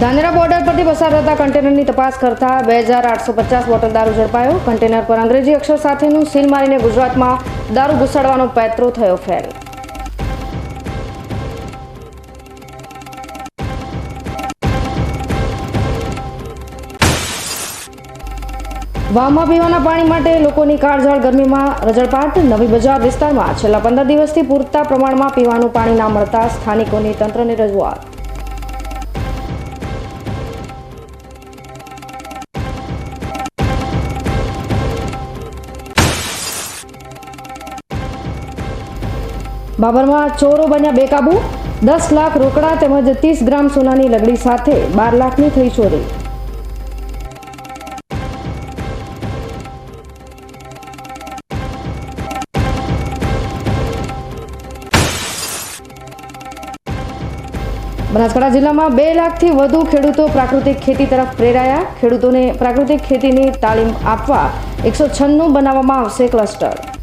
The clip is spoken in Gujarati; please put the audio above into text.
ધાનેરા બોર્ડર પરથી પસાર થતા કન્ટેનરની તપાસ કરતા 2850 બોટલ દારૂ ઝડપાયો। કન્ટેનર પર અંગ્રેજી અક્ષર સાથેનું સીલ મારીને ગુજરાતમાં દારૂ ઘુસાડવાનો પેત્રો થયો ફેલ। વાવમાં પીવાના પાણી માટે લોકોની કાળઝાળ ગરમીમાં રજળપાટ। નવી બજાર વિસ્તારમાં છેલ્લા 15 દિવસથી પૂરતા પ્રમાણમાં પીવાનું પાણી ના મળતા સ્થાનિકોની તંત્રને રજૂઆત। બાબરમાં ચોરો બન્યા બેકાબુ। 10 લાખ રોકડા તેમજ 30 ગ્રામ સોનાની લગડી સાથે 12 લાખની થઈ ચોરી। બનાસકાંઠા જિલ્લામાં 2 લાખથી વધુ ખેડૂતો પ્રાકૃતિક ખેતી તરફ પ્રેરાયા। ખેડૂતોને પ્રાકૃતિક ખેતીની તાલીમ આપવા 196 બનાવવામાં આવશે ક્લસ્ટર।